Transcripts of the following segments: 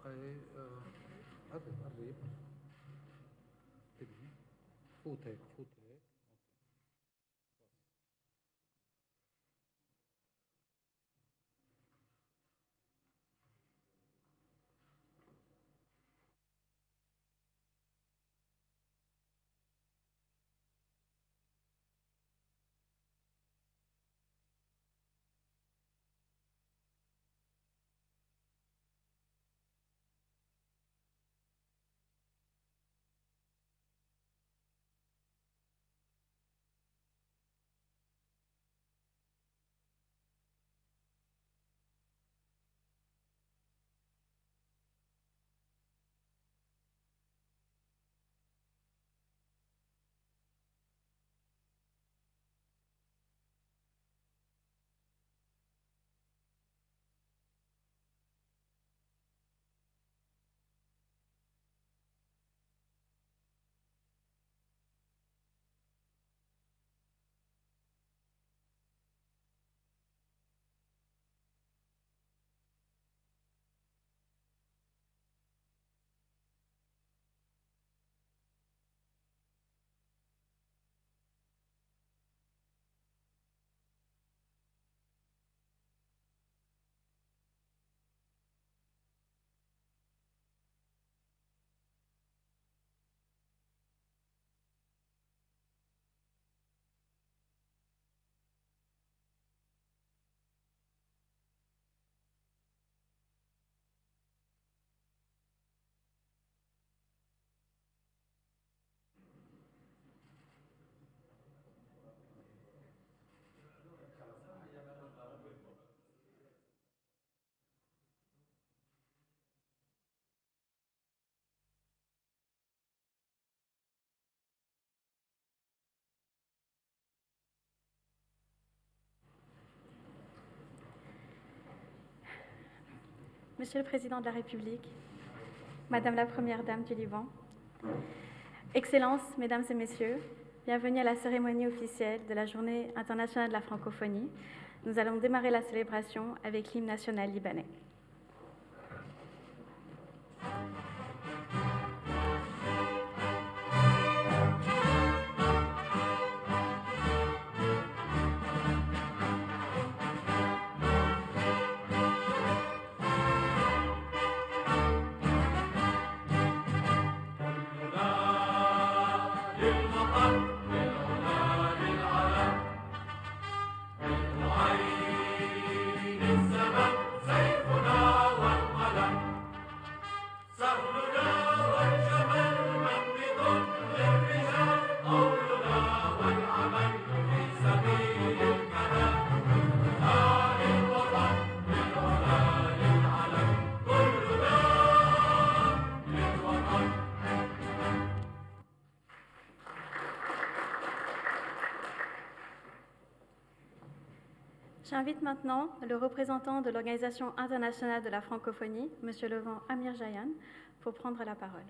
قرب. فوت هيك فوت هيك. Monsieur le Président de la République, Madame la Première Dame du Liban, Excellences, Mesdames et Messieurs, bienvenue à la cérémonie officielle de la Journée internationale de la francophonie. Nous allons démarrer la célébration avec l'hymne national libanais. J'invite maintenant le représentant de l'Organisation internationale de la francophonie, M. Levent Amirjayan, pour prendre la parole.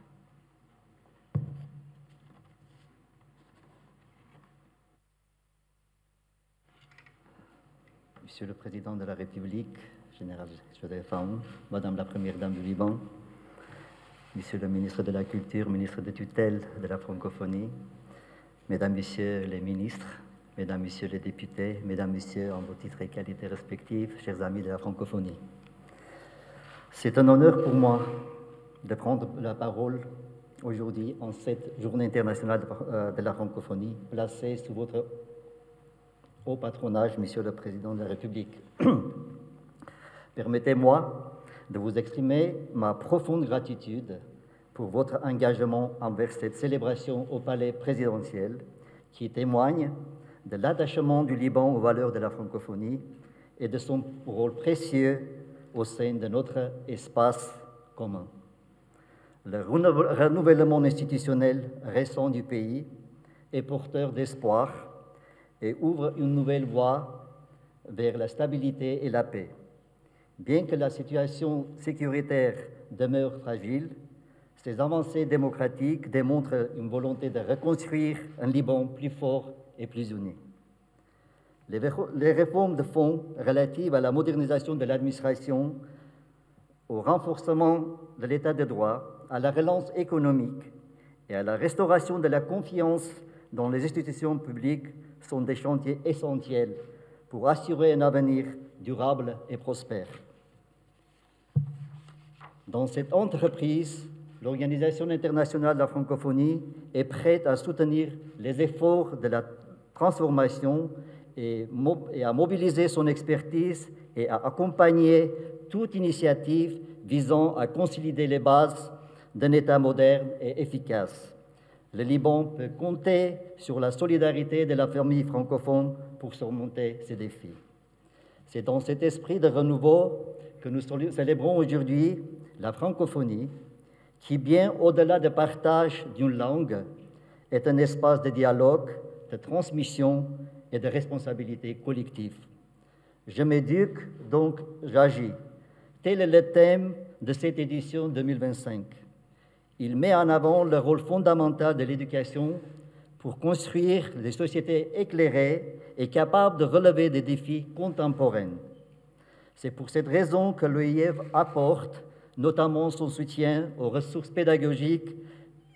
Monsieur le Président de la République, Général Joseph Faoun, Madame la Première Dame du Liban, Monsieur le Ministre de la Culture, Ministre de tutelle de la francophonie, Mesdames, Messieurs les ministres, Mesdames, Messieurs les députés, Mesdames, Messieurs, en vos titres et qualités respectifs, chers amis de la francophonie. C'est un honneur pour moi de prendre la parole aujourd'hui en cette journée internationale de la francophonie, placée sous votre haut patronage, Monsieur le Président de la République. Permettez-moi de vous exprimer ma profonde gratitude pour votre engagement envers cette célébration au palais présidentiel qui témoigne de l'attachement du Liban aux valeurs de la francophonie et de son rôle précieux au sein de notre espace commun. Le renouvellement institutionnel récent du pays est porteur d'espoir et ouvre une nouvelle voie vers la stabilité et la paix. Bien que la situation sécuritaire demeure fragile, ces avancées démocratiques démontrent une volonté de reconstruire un Liban plus fort et plus uni. Les réformes de fond relatives à la modernisation de l'administration au renforcement de l'état de droit, à la relance économique et à la restauration de la confiance dans les institutions publiques sont des chantiers essentiels pour assurer un avenir durable et prospère. Dans cette entreprise, l'Organisation internationale de la francophonie est prête à soutenir les efforts de la transformation et à mobiliser son expertise et à accompagner toute initiative visant à consolider les bases d'un État moderne et efficace. Le Liban peut compter sur la solidarité de la famille francophone pour surmonter ces défis. C'est dans cet esprit de renouveau que nous célébrons aujourd'hui la francophonie, qui, bien au-delà du partage d'une langue, est un espace de dialogue, de transmission et de responsabilité collective. Je m'éduque, donc j'agis. Tel est le thème de cette édition 2025. Il met en avant le rôle fondamental de l'éducation pour construire des sociétés éclairées et capables de relever des défis contemporains. C'est pour cette raison que l'OIF apporte notamment son soutien aux ressources pédagogiques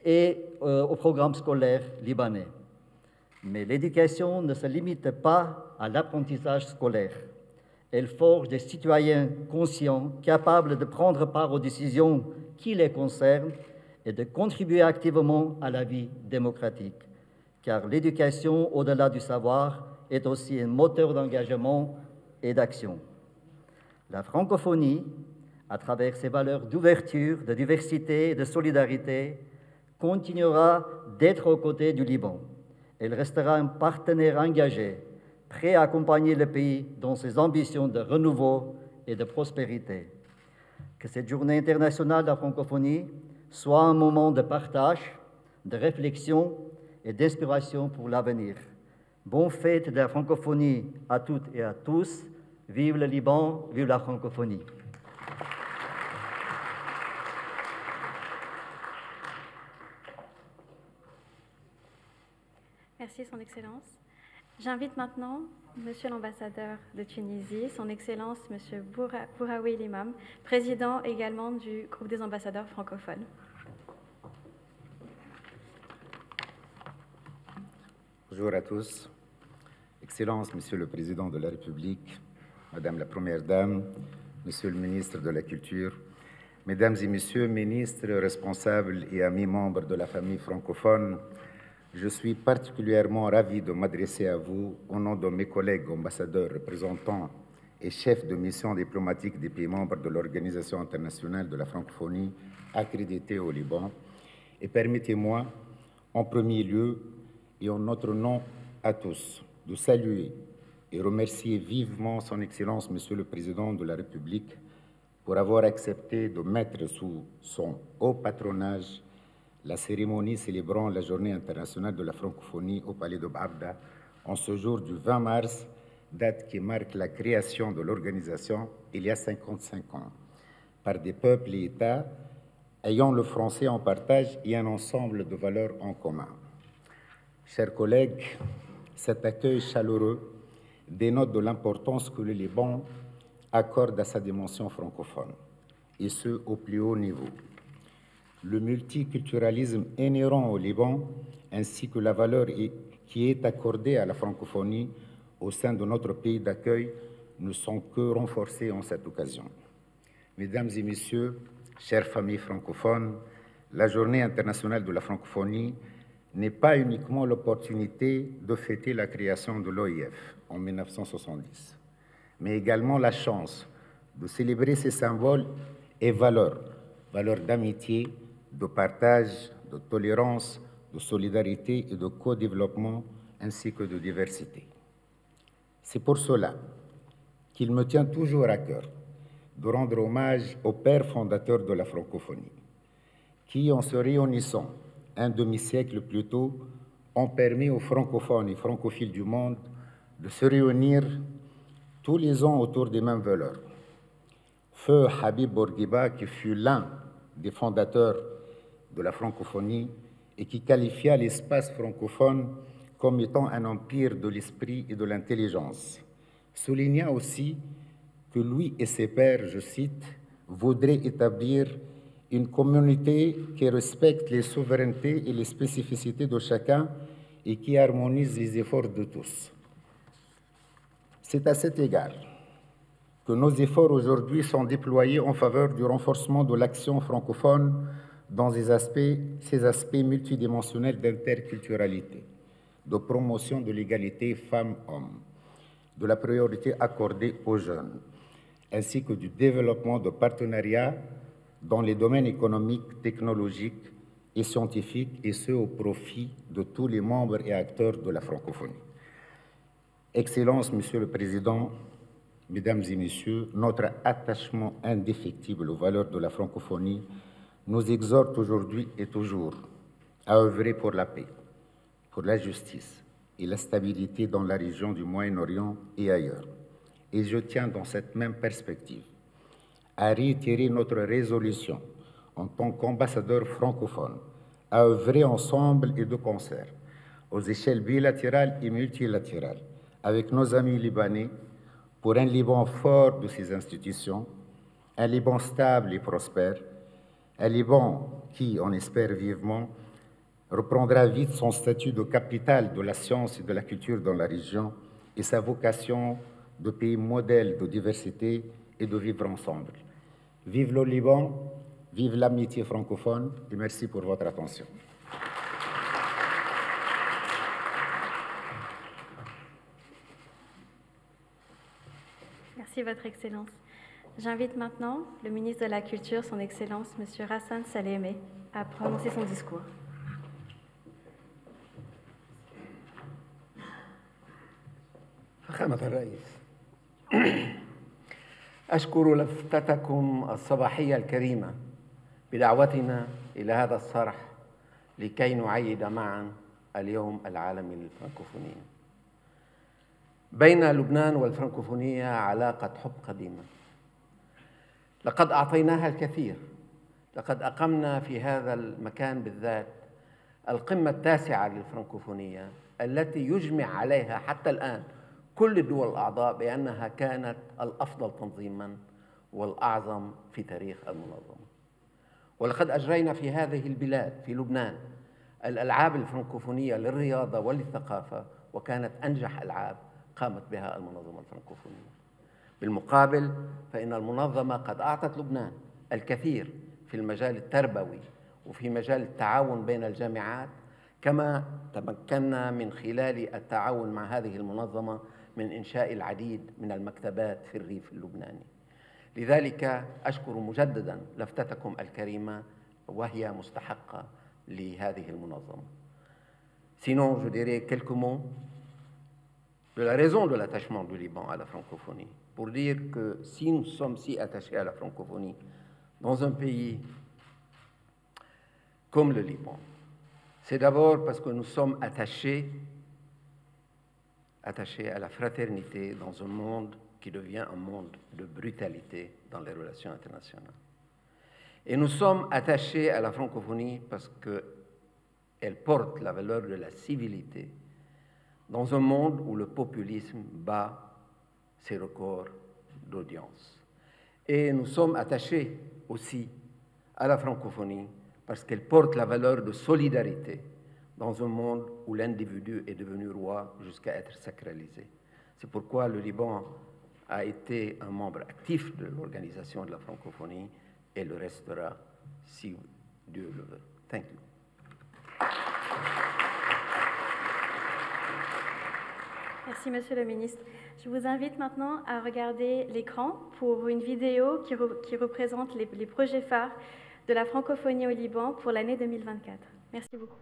et aux programmes scolaires libanais. Mais l'éducation ne se limite pas à l'apprentissage scolaire. Elle forge des citoyens conscients, capables de prendre part aux décisions qui les concernent et de contribuer activement à la vie démocratique. Car l'éducation, au-delà du savoir, est aussi un moteur d'engagement et d'action. La francophonie, à travers ses valeurs d'ouverture, de diversité et de solidarité, continuera d'être aux côtés du Liban. Elle restera un partenaire engagé, prêt à accompagner le pays dans ses ambitions de renouveau et de prospérité. Que cette journée internationale de la francophonie soit un moment de partage, de réflexion et d'inspiration pour l'avenir. Bonne fête de la francophonie à toutes et à tous. Vive le Liban, vive la francophonie. Merci, Son Excellence. J'invite maintenant Monsieur l'ambassadeur de Tunisie, Son Excellence Monsieur Bouraoui Limam, président également du groupe des ambassadeurs francophones. Bonjour à tous. Excellence, Monsieur le Président de la République, Madame la Première Dame, Monsieur le Ministre de la Culture, Mesdames et Messieurs, ministres, responsables et amis membres de la famille francophone, je suis particulièrement ravi de m'adresser à vous au nom de mes collègues ambassadeurs, représentants et chefs de mission diplomatique des pays membres de l'Organisation internationale de la francophonie accréditée au Liban. Et permettez-moi, en premier lieu, et en notre nom à tous, de saluer et remercier vivement Son Excellence, Monsieur le Président de la République, pour avoir accepté de mettre sous son haut patronage la cérémonie célébrant la Journée internationale de la francophonie au Palais de Barda en ce jour du 20 mars, date qui marque la création de l'organisation il y a 55 ans, par des peuples et États ayant le français en partage et un ensemble de valeurs en commun. Chers collègues, cet accueil chaleureux dénote de l'importance que le Liban accorde à sa dimension francophone, et ce, au plus haut niveau. Le multiculturalisme inhérent au Liban, ainsi que la valeur qui est accordée à la francophonie au sein de notre pays d'accueil, ne sont que renforcés en cette occasion. Mesdames et Messieurs, chères familles francophones, la Journée internationale de la francophonie n'est pas uniquement l'opportunité de fêter la création de l'OIF en 1970, mais également la chance de célébrer ses symboles et valeurs d'amitié, de partage, de tolérance, de solidarité et de co-développement, ainsi que de diversité. C'est pour cela qu'il me tient toujours à cœur de rendre hommage aux pères fondateurs de la francophonie, qui, en se réunissant un demi-siècle plus tôt, ont permis aux francophones et francophiles du monde de se réunir tous les ans autour des mêmes valeurs. Feu Habib Bourguiba, qui fut l'un des fondateurs de la francophonie et qui qualifia l'espace francophone comme étant un empire de l'esprit et de l'intelligence, souligna aussi que lui et ses pairs, je cite, « voudrait établir une communauté qui respecte les souverainetés et les spécificités de chacun et qui harmonise les efforts de tous. C'est à cet égard que nos efforts aujourd'hui sont déployés en faveur du renforcement de l'action francophone dans ces aspects multidimensionnels d'interculturalité, de promotion de l'égalité femmes-hommes, de la priorité accordée aux jeunes, ainsi que du développement de partenariats dans les domaines économiques, technologiques et scientifiques, et ce au profit de tous les membres et acteurs de la francophonie. Excellences, Monsieur le Président, Mesdames et Messieurs, notre attachement indéfectible aux valeurs de la francophonie nous exhorte aujourd'hui et toujours à œuvrer pour la paix, pour la justice et la stabilité dans la région du Moyen-Orient et ailleurs. Et je tiens dans cette même perspective à réitérer notre résolution en tant qu'ambassadeur francophone à œuvrer ensemble et de concert aux échelles bilatérales et multilatérales avec nos amis libanais pour un Liban fort de ses institutions, un Liban stable et prospère, un Liban qui, on espère vivement, reprendra vite son statut de capitale de la science et de la culture dans la région et sa vocation de pays modèle de diversité et de vivre ensemble. Vive le Liban, vive l'amitié francophone et merci pour votre attention. Merci, Votre Excellence. J'invite maintenant le ministre de la Culture, Son Excellence, M. Hassan Salémé, à prononcer son discours. فخامة الرئيس، أشكر لفتتكم الصباحية الكريمة بدعوتنا إلى هذا الصرح لكي نعيد معا اليوم العالمي للفرنكوفونية. بين لبنان والفرنكوفونية علاقة حب قديمة، لقد أعطيناها الكثير. لقد أقمنا في هذا المكان بالذات القمة التاسعة للفرنكوفونية التي يجمع عليها حتى الآن كل الدول الأعضاء بأنها كانت الأفضل تنظيماً والأعظم في تاريخ المنظمة. ولقد أجرينا في هذه البلاد في لبنان الألعاب الفرنكوفونية للرياضة وللثقافة، وكانت أنجح ألعاب قامت بها المنظمة الفرنكوفونية. بالمقابل فإن المنظمة قد أعطت لبنان الكثير في المجال التربوي وفي مجال التعاون بين الجامعات، كما تمكنا من خلال التعاون مع هذه المنظمة من إنشاء العديد من المكتبات في الريف اللبناني. لذلك أشكر مجدداً لفتتكم الكريمة وهي مستحقة لهذه المنظمة. Sinon, je dirais quelques mots de la raison de l'attachement du Liban à la francophonie, pour dire que si nous sommes si attachés à la francophonie dans un pays comme le Liban, c'est d'abord parce que nous sommes attachés à la fraternité dans un monde qui devient un monde de brutalité dans les relations internationales. Et nous sommes attachés à la francophonie parce qu'elle porte la valeur de la civilité dans un monde où le populisme bat ses records d'audience. Et nous sommes attachés aussi à la francophonie parce qu'elle porte la valeur de solidarité dans un monde où l'individu est devenu roi jusqu'à être sacralisé. C'est pourquoi le Liban a été un membre actif de l'Organisation de la francophonie et le restera si Dieu le veut. Thank you. Merci, Monsieur le Ministre. Je vous invite maintenant à regarder l'écran pour une vidéo qui représente les projets phares de la francophonie au Liban pour l'année 2024. Merci beaucoup.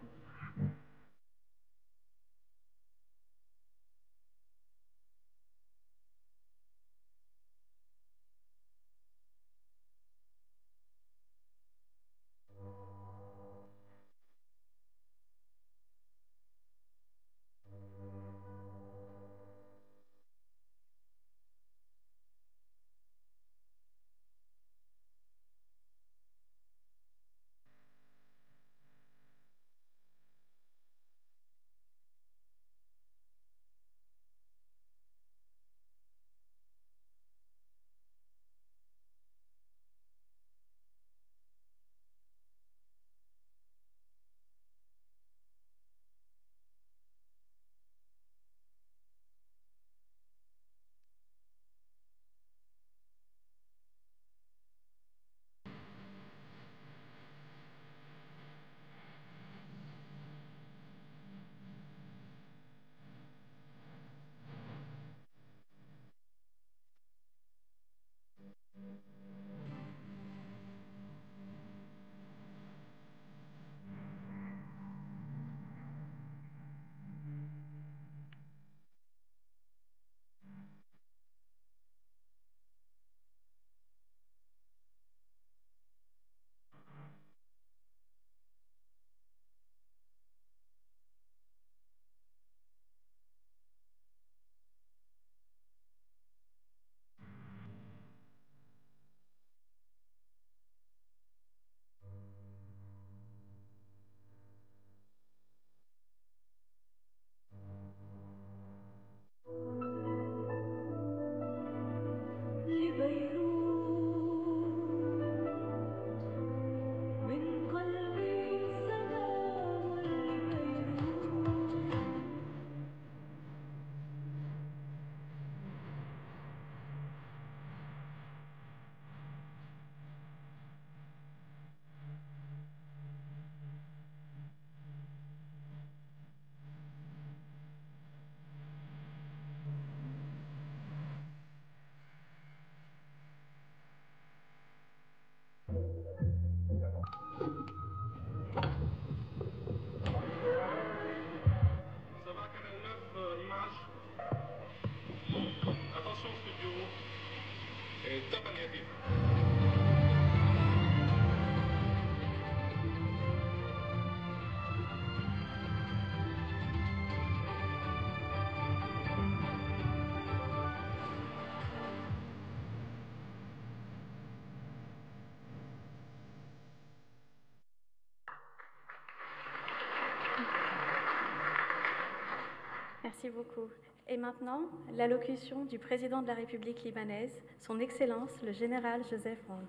Merci beaucoup. Et maintenant, l'allocution du président de la République libanaise, son Excellence le général Joseph Aoun.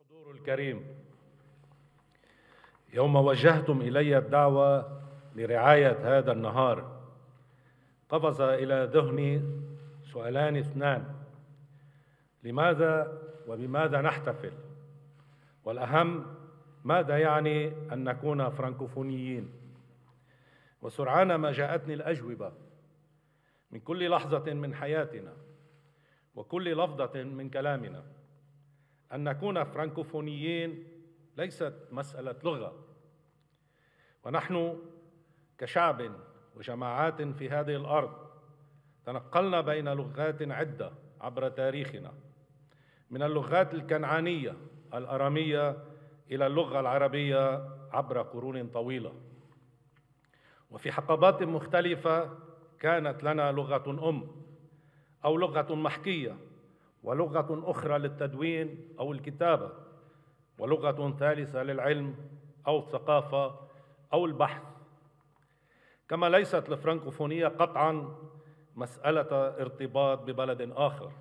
الحضور الكريم، يوم وجهتم إلي الدعوة لرعاية هذا النهار قفز إلى ذهني سؤالان اثنان: لماذا وبماذا نحتفل؟ والأهم، ماذا يعني أن نكون فرانكوفونيين؟ وسرعان ما جاءتني الأجوبة من كل لحظة من حياتنا وكل لفظة من كلامنا. أن نكون فرانكوفونيين ليست مسألة لغة، ونحن كشعب وجماعات في هذه الأرض تنقلنا بين لغات عدة عبر تاريخنا، من اللغات الكنعانية الأرامية إلى اللغة العربية عبر قرون طويلة، وفي حقبات مختلفة كانت لنا لغة أم أو لغة محكية، ولغة أخرى للتدوين أو الكتابة، ولغة ثالثة للعلم أو الثقافة أو البحث. كما ليست الفرنكوفونية قطعاً مسألة ارتباط ببلد آخر،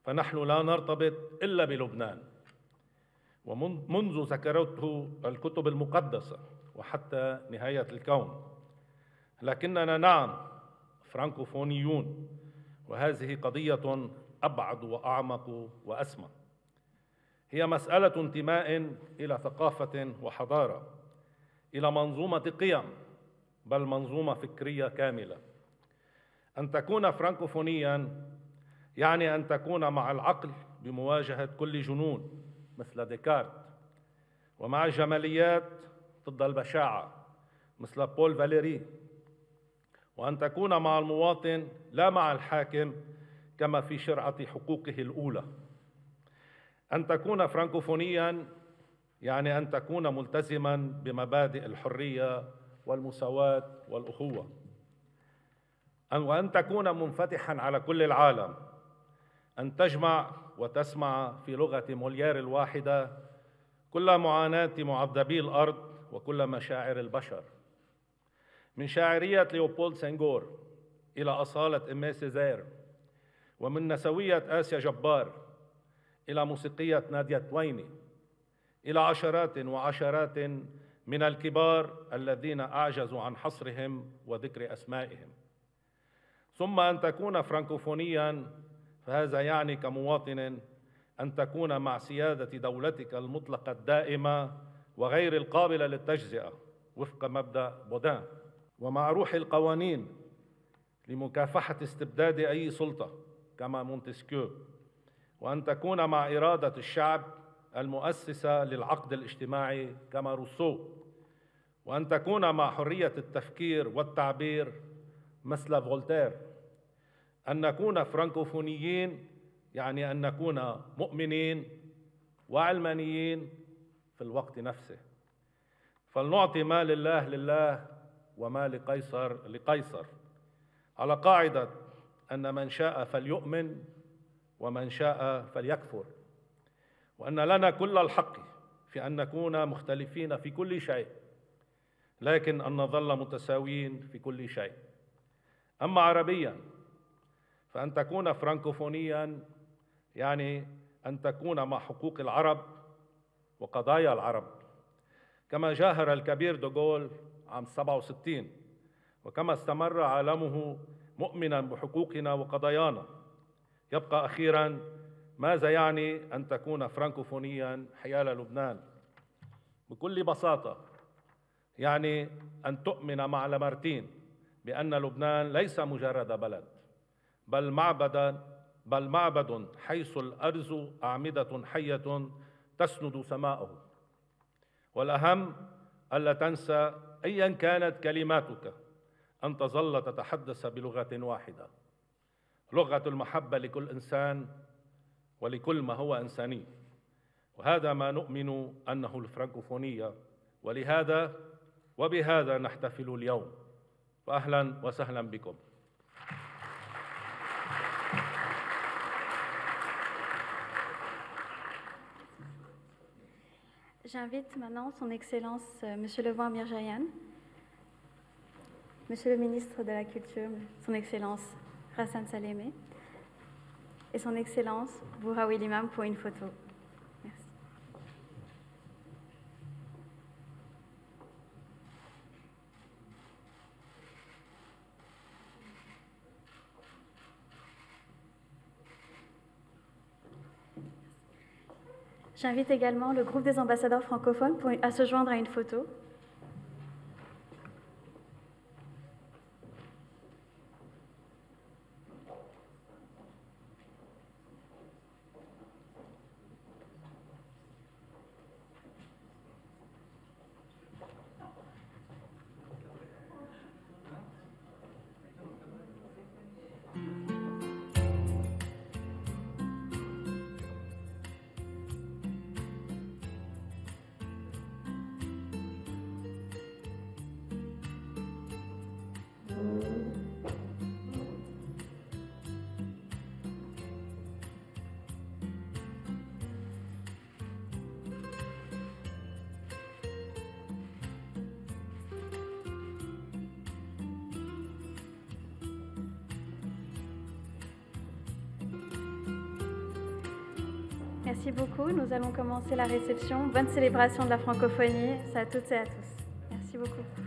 فنحن لا نرتبط إلا بلبنان، ومنذ ذكرته الكتب المقدسة وحتى نهاية الكون، لكننا نعم فرانكوفونيون، وهذه قضية أبعد وأعمق وأسمى. هي مسألة انتماء إلى ثقافة وحضارة، إلى منظومة قيم، بل منظومة فكرية كاملة. أن تكون فرانكوفونياً يعني أن تكون مع العقل بمواجهة كل جنون مثل ديكارت، ومع الجماليات ضد البشاعة مثل بول فاليري، وأن تكون مع المواطن لا مع الحاكم كما في شرعة حقوقه الأولى. أن تكون فرانكوفونياً يعني أن تكون ملتزماً بمبادئ الحرية والمساواة والأخوة، وأن تكون منفتحاً على كل العالم، أن تجمع وتسمع في لغة موليير الواحدة كل معاناة معذبي الأرض وكل مشاعر البشر، من شاعرية ليوبولد سنغور إلى أصالة إيمي سيزير، ومن نسوية آسيا جبار إلى موسيقية نادية تويني، إلى عشرات وعشرات من الكبار الذين أعجزوا عن حصرهم وذكر أسمائهم. ثم أن تكون فرانكوفونياً، فهذا يعني كمواطن أن تكون مع سيادة دولتك المطلقة الدائمة وغير القابلة للتجزئة وفق مبدأ بودان، ومع روح القوانين لمكافحة استبداد أي سلطة كما مونتسكيو، وأن تكون مع إرادة الشعب المؤسسة للعقد الاجتماعي كما روسو، وأن تكون مع حرية التفكير والتعبير مثل فولتير. أن نكون فرانكوفونيين يعني أن نكون مؤمنين وعلمانيين في الوقت نفسه، فلنعطي ما لله لله وما لقيصر لقيصر، على قاعدة أن من شاء فليؤمن ومن شاء فليكفر، وأن لنا كل الحق في أن نكون مختلفين في كل شيء، لكن أن نظل متساويين في كل شيء. أما عربياً، فأن تكون فرانكوفونياً يعني أن تكون مع حقوق العرب وقضايا العرب، كما جاهر الكبير دوغول عام 67، وكما استمر عالمه مؤمناً بحقوقنا وقضايانا. يبقى أخيراً ماذا يعني أن تكون فرانكوفونياً حيال لبنان؟ بكل بساطة يعني أن تؤمن مع لامارتين بأن لبنان ليس مجرد بلد، بل معبد حيث الأرز أعمدة حية تسند سماءه. والأهم ألا تنسى أيا كانت كلماتك أن تظل تتحدث بلغة واحدة، لغة المحبة لكل إنسان ولكل ما هو إنساني، وهذا ما نؤمن أنه الفرانكوفونية، ولهذا وبهذا نحتفل اليوم. فأهلا وسهلا بكم. J'invite maintenant Son Excellence Monsieur Levent Mirjayan, Monsieur le ministre de la Culture, Son Excellence Rassan Salémé, et Son Excellence Bouraoui Limam pour une photo. Merci. J'invite également le groupe des ambassadeurs francophones à se joindre à une photo. Merci beaucoup. Nous allons commencer la réception. Bonne célébration de la francophonie à toutes et à tous. Merci beaucoup.